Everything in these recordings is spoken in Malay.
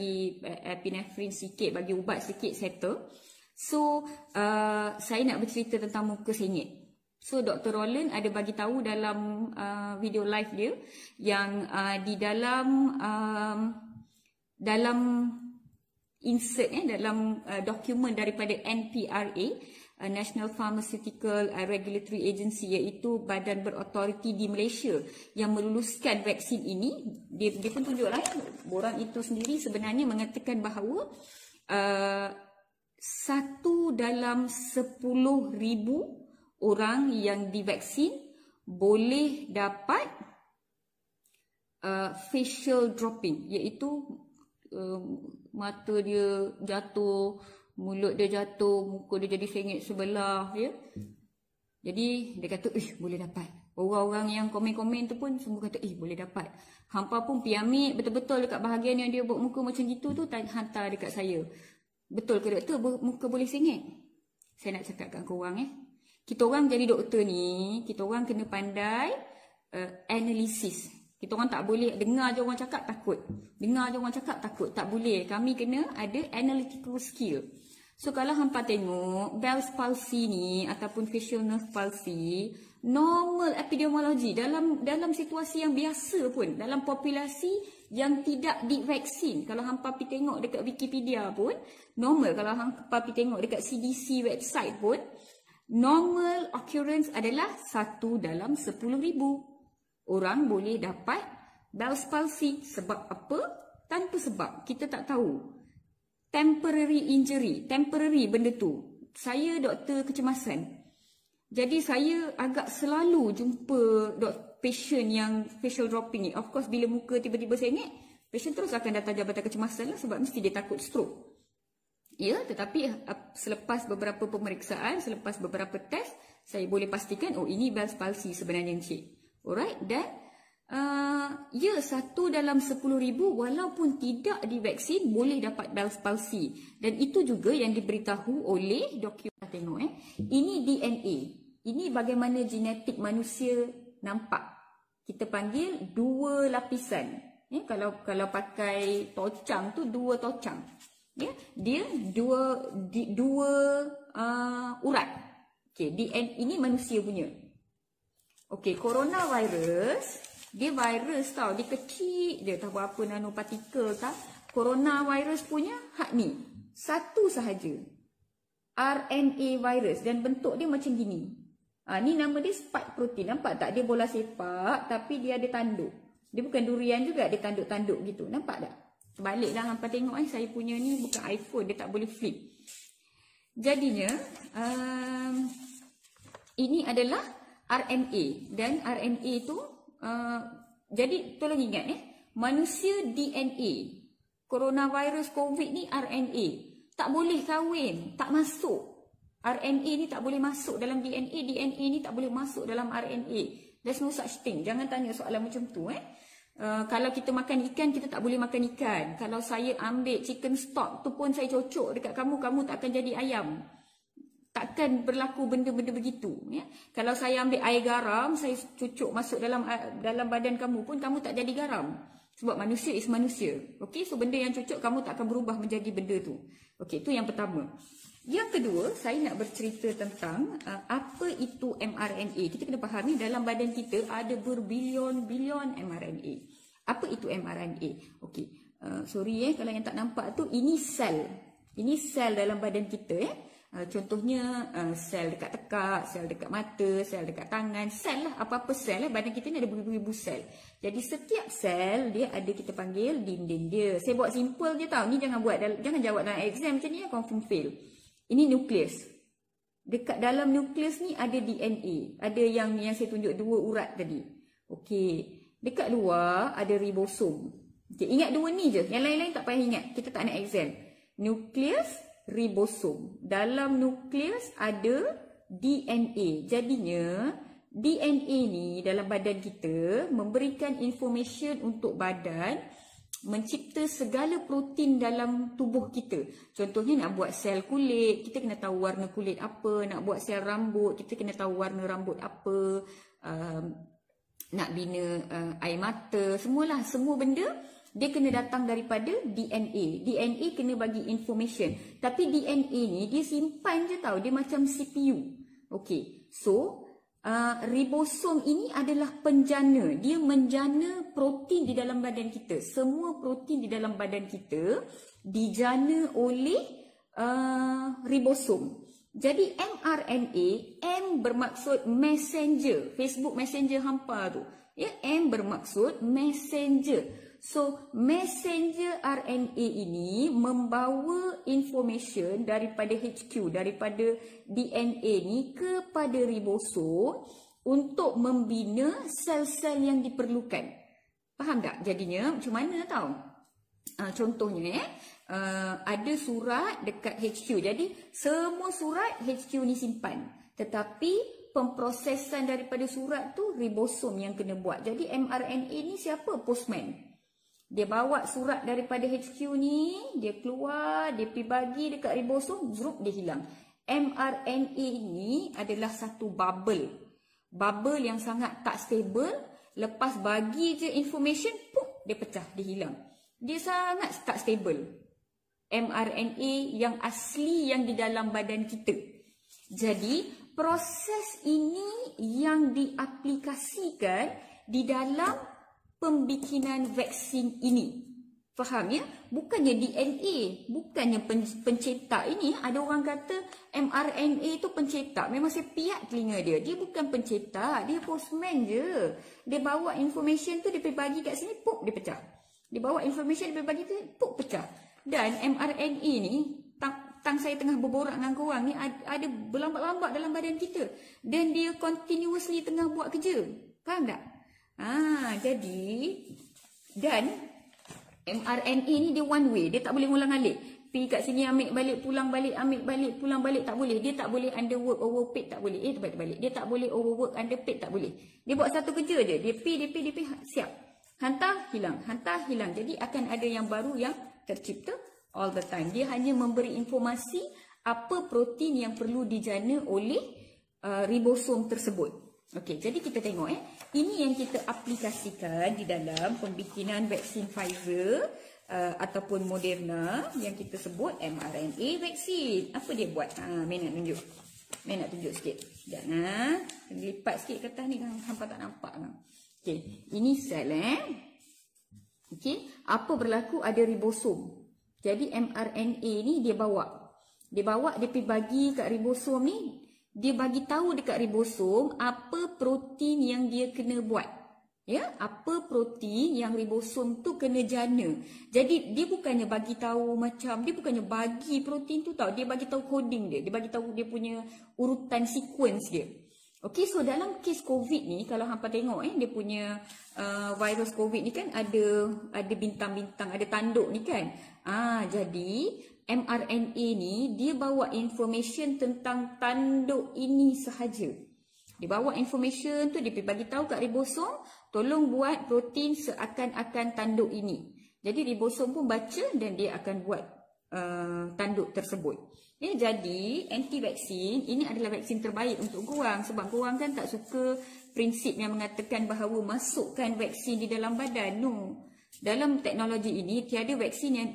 bagi epinephrine sikit, bagi ubat sikit, settle. So saya nak bercerita tentang muka sengit. So Dr. Roland ada bagi tahu dalam video live dia yang di dalam insert dalam dokumen daripada NPRA, National Pharmaceutical Regulatory Agency, iaitu badan berautoriti di Malaysia yang meluluskan vaksin ini. Dia pun tunjuklah borang itu sendiri sebenarnya mengatakan bahawa 1 dalam 10,000 orang yang divaksin boleh dapat facial dropping, iaitu mata dia jatuh, mulut dia jatuh, muka dia jadi sengit sebelah, ya. Jadi dia kata, boleh dapat. Orang-orang yang komen-komen tu pun semua kata, boleh dapat. Hampa pun pergi ambil betul-betul dekat bahagian yang dia buat muka macam gitu tu, hantar dekat saya. Betul ke doktor, muka boleh sengit? Saya nak cakapkan korang, kita orang jadi doktor ni, kita orang kena pandai analisis. Kita orang tak boleh dengar je orang cakap takut. Dengar je orang cakap takut. Tak boleh. Kami kena ada analytical skill. So kalau hampa tengok Bell's palsy ni ataupun facial nerve palsy, normal epidemiologi dalam situasi yang biasa pun, dalam populasi yang tidak divaksin. Kalau hampa pergi tengok dekat Wikipedia pun, normal. Kalau hampa pergi tengok dekat CDC website pun, normal occurrence adalah 1 dalam 10,000 orang boleh dapat Bell's palsy. Sebab apa? Tanpa sebab. Kita tak tahu. Temporary injury. Temporary benda tu. Saya doktor kecemasan. Jadi saya agak selalu jumpa patient yang facial dropping ni. Of course bila muka tiba-tiba sengit, patient terus akan datang jabatan kecemasan lah, sebab mesti dia takut stroke. Ya, tetapi selepas beberapa pemeriksaan, selepas beberapa test, saya boleh pastikan, ini Bell's palsy sebenarnya encik. Alright, dan 1 dalam 10,000 walaupun tidak divaksin boleh dapat Bell's palsy. Dan itu juga yang diberitahu oleh dokumen. Tengok ini DNA. Ini bagaimana genetik manusia nampak. Kita panggil 2 lapisan. Kalau pakai tocang tu 2 tocang. Dia dua urat. DNA ini manusia punya. Coronavirus, dia virus tau, dia kecil, dia tak berapa nanopartikel tau. Coronavirus punya hak ni, satu sahaja, RNA virus, dan bentuk dia macam gini. Ni nama dia spike protein, nampak tak? Dia bola sepak tapi dia ada tanduk. Dia bukan durian juga, dia tanduk-tanduk gitu, nampak tak? Baliklah hampa tengok saya punya ni bukan iPhone, dia tak boleh flip. Jadinya ini adalah RNA, dan RNA tu jadi tolong ingat manusia DNA, coronavirus COVID ni RNA, tak boleh kahwin, tak masuk. RNA ni tak boleh masuk dalam DNA, DNA ni tak boleh masuk dalam RNA. There's no such thing. Jangan tanya soalan macam tu. Kalau kita makan ikan, kita tak boleh makan ikan. Kalau saya ambil chicken stock tu pun saya cocok dekat kamu, kamu tak akan jadi ayam. Takkan berlaku benda-benda begitu. Kalau saya ambil air garam, saya cucuk masuk dalam badan kamu pun, kamu tak jadi garam. Sebab manusia is manusia. So benda yang cucuk, kamu tak akan berubah menjadi benda tu. Itu yang pertama. Yang kedua, saya nak bercerita tentang apa itu mRNA. Kita kena fahami dalam badan kita ada berbilion-bilion mRNA. Apa itu mRNA? Sorry kalau yang tak nampak tu, ini sel. Ini sel dalam badan kita. Contohnya sel dekat tekak, sel dekat mata, sel dekat tangan, sel lah, apa-apa sel badan kita ni ada beribu-ribu sel. Jadi setiap sel dia ada, kita panggil dinding dia. Saya buat simple je tau, ni jangan jawab dalam exam macam ni, confirm fail. Ini nukleus. Dekat dalam nukleus ni ada DNA, ada yang saya tunjuk 2 urat tadi. Dekat luar ada ribosom. Ingat 2 ni je, yang lain-lain tak payah ingat, kita tak nak exam. Nukleus, ribosom. Dalam nukleus ada DNA. Jadinya DNA ni dalam badan kita memberikan information untuk badan mencipta segala protein dalam tubuh kita. Contohnya nak buat sel kulit, kita kena tahu warna kulit apa. Nak buat sel rambut, kita kena tahu warna rambut apa. Nak bina air mata, semualah, semua benda dia kena datang daripada DNA. DNA kena bagi information. Tapi DNA ni dia simpan je tau. Dia macam CPU. Okey. So, ribosom ini adalah penjana. Dia menjana protein di dalam badan kita. Semua protein di dalam badan kita dijana oleh ribosom. Jadi mRNA, M bermaksud messenger. Facebook Messenger hampa tu. Ya, M bermaksud messenger. So, messenger RNA ini membawa information daripada HQ, daripada DNA ni kepada ribosom untuk membina sel-sel yang diperlukan. Faham tak? Jadinya macam mana tau? Contohnya ada surat dekat HQ. Jadi semua surat HQ ni simpan. Tetapi pemprosesan daripada surat tu ribosom yang kena buat. Jadi mRNA ni siapa? Postman. Dia bawa surat daripada HQ ni, dia keluar, dia pergi bagi dekat ribosom, zrup dia hilang. mRNA ni adalah satu bubble. Bubble yang sangat tak stable. Lepas bagi je information, dia pecah, dia hilang. Dia sangat tak stable. mRNA yang asli yang di dalam badan kita. Jadi, proses ini yang diaplikasikan di dalam pembikinan vaksin ini. Faham ya? Bukannya DNA, bukannya pencetak ini. Ada orang kata mRNA itu pencetak. Memang saya piat telinga dia. Dia bukan pencetak, dia postman je. Dia bawa information tu, dia pergi bagi kat sini, dia pecah. Dia bawa information, dia pergi bagi tu, pecah. Dan mRNA ni, tang saya tengah berborak dengan korang ni, ada berlambat-lambat dalam badan kita. Dan dia continuously tengah buat kerja. Faham tak? Jadi, dan mRNA ni dia one way. Dia tak boleh ulang alik. Pergi kat sini ambil balik, pulang balik, ambil balik, pulang balik. Tak boleh. Dia tak boleh underwork, overpaid. Tak boleh. Terbalik. Dia tak boleh overwork, underpaid. Tak boleh. Dia buat satu kerja je. Dia pergi, siap. Hantar, hilang. Hantar, hilang. Jadi akan ada yang baru yang tercipta all the time. Dia hanya memberi informasi apa protein yang perlu dijana oleh ribosom tersebut. Okey, jadi kita tengok ini yang kita aplikasikan di dalam pembikinan vaksin Pfizer ataupun Moderna yang kita sebut mRNA vaksin. Apa dia buat? Mai nak tunjuk. Mai nak tunjuk sikit. Sekejap kena lipat sikit kertas ni kan hampa tak nampak kan. Okey, ini sel Okey, apa berlaku ada ribosom. Jadi mRNA ni dia bawa. Dia pergi bagi kat ribosom ni. Dia bagi tahu dekat ribosom apa protein yang dia kena buat. Ya, apa protein yang ribosom tu kena jana. Jadi dia bukannya bagi tahu macam, dia bukannya bagi protein tu tahu, dia bagi tahu coding dia. Dia bagi tahu dia punya urutan sequence dia. Okey, so dalam kes COVID ni kalau hampa tengok dia punya virus COVID ni kan ada bintang-bintang, ada tanduk ni kan. Jadi mRNA ni dia bawa information tentang tanduk ini sahaja. Dia bawa information tu, dia pergi bagi tahu kat ribosom, tolong buat protein seakan-akan tanduk ini. Jadi ribosom pun baca dan dia akan buat tanduk tersebut. Jadi anti-vaksin ini adalah vaksin terbaik untuk korang. Sebab korang kan tak suka prinsip yang mengatakan bahawa masukkan vaksin di dalam badan. No. Dalam teknologi ini tiada vaksin yang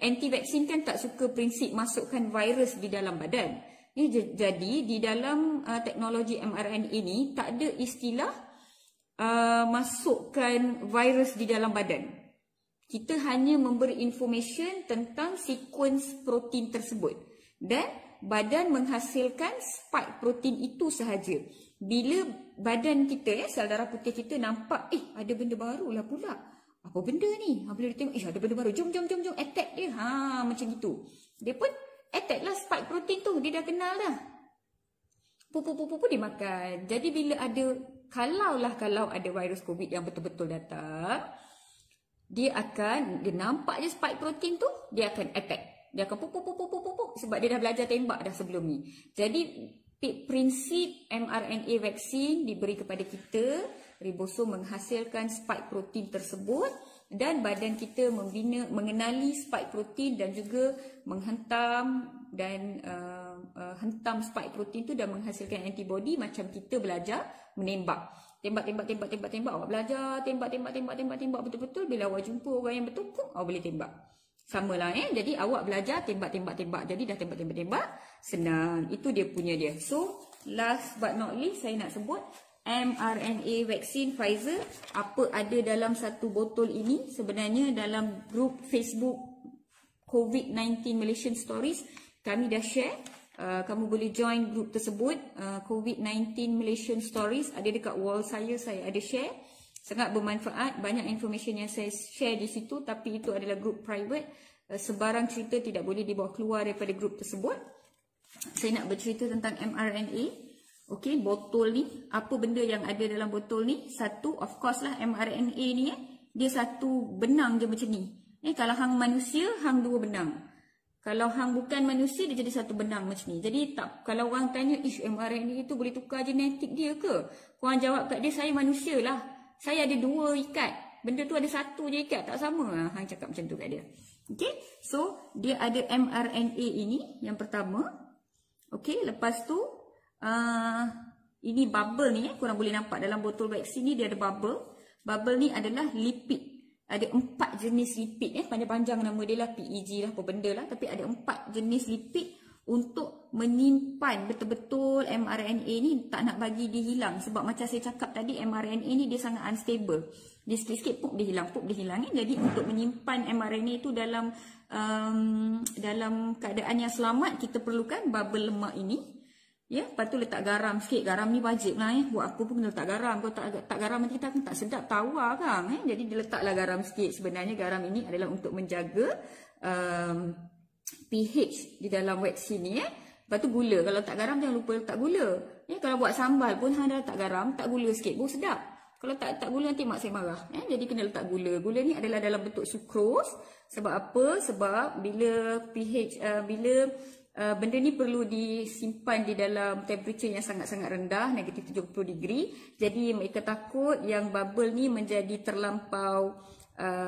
anti-vaksin kan tak suka prinsip masukkan virus di dalam badan. Jadi di dalam teknologi mRNA ini tak ada istilah masukkan virus di dalam badan. Kita hanya memberi information tentang sequence protein tersebut. Dan badan menghasilkan spike protein itu sahaja. Bila badan kita, sel darah putih kita nampak, ada benda baru lah pula. Apa benda ni? Bila dia tengok, ada benda baru. Jom, attack dia. Macam gitu. Dia pun attack lah spike protein tu. Dia dah kenal dah. Pupu dia makan. Jadi bila kalau ada virus COVID yang betul-betul datang, dia nampak je spike protein tu, dia akan attack. Dia akan pupu sebab dia dah belajar tembak dah sebelum ni. Jadi prinsip mRNA vaksin diberi kepada kita, ribosom menghasilkan spike protein tersebut dan badan kita mengenali spike protein dan juga menghentam dan hentam spike protein tu dan menghasilkan antibody macam kita belajar menembak. Tembak. Awak belajar tembak betul-betul. Bila awak jumpa orang yang betul, awak boleh tembak. Sama lah Jadi awak belajar tembak. Jadi dah tembak. Senang. Itu dia punya dia. So, last but not least, saya nak sebut mRNA vaksin Pfizer. Apa ada dalam satu botol ini? Sebenarnya dalam grup Facebook COVID-19 Malaysian Stories, kami dah share. Kamu boleh join grup tersebut. COVID-19 Malaysian Stories ada dekat wall saya ada share. Sangat bermanfaat, banyak information yang saya share di situ, tapi itu adalah grup private. Sebarang cerita tidak boleh dibawa keluar daripada grup tersebut. Saya nak bercerita tentang mRNA. Okey, botol ni, apa benda yang ada dalam botol ni? Satu, of course lah mRNA ni dia satu benang je macam ni. Kalau hang manusia, hang dua benang. Kalau hang bukan manusia, dia jadi satu benang macam ni. Jadi kalau orang tanya, mRNA itu boleh tukar genetik dia ke? Korang jawab kat dia, saya manusia lah. Saya ada dua ikat. Benda tu ada satu je ikat. Tak sama. Hang cakap macam tu kat dia. Okay. So, dia ada mRNA ini. Yang pertama. Okay. Lepas tu. Ini bubble ni. Korang boleh nampak dalam botol vaksin ni. Dia ada bubble. Bubble ni adalah lipid. Ada 4 jenis lipid. Panjang-panjang nama dia lah. PEG lah. Apa benda lah. Tapi ada 4 jenis lipid. Untuk menyimpan betul-betul mRNA ni, tak nak bagi dia hilang. Sebab macam saya cakap tadi, mRNA ni dia sangat unstable. Dia sikit-sikit pop dia hilang. Jadi untuk menyimpan mRNA tu dalam keadaan yang selamat, kita perlukan bubble lemak ini. Lepas tu letak garam sikit. Garam ni wajib lah. Buat apa pun kena letak garam. Kalau tak garam nanti kita akan tak sedap tawar kan. Jadi dia letaklah garam sikit. Sebenarnya garam ini adalah untuk menjaga pH di dalam vaksin ni. Lepas tu gula. Kalau tak garam jangan lupa letak gula. Kalau buat sambal pun hang dah letak garam, tak gula sikit pun sedap. Kalau tak gula nanti mak saya marah. Jadi kena letak gula. Gula ni adalah dalam bentuk sucrose. Sebab apa? Sebab bila pH benda ni perlu disimpan di dalam temperature yang sangat-sangat rendah, negatif 70 degree. Jadi mereka takut yang bubble ni menjadi terlampau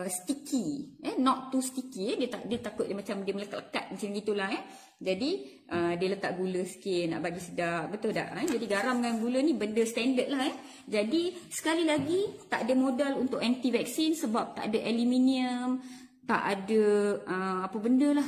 sticky, not too sticky. Dia takut dia macam dia melekat-lekat macam gitulah. Jadi dia letak gula sikit nak bagi sedap, betul tak? Jadi garam dengan gula ni benda standard lah. Jadi sekali lagi tak ada modal untuk anti vaksin sebab tak ada aluminium, tak ada apa benda lah.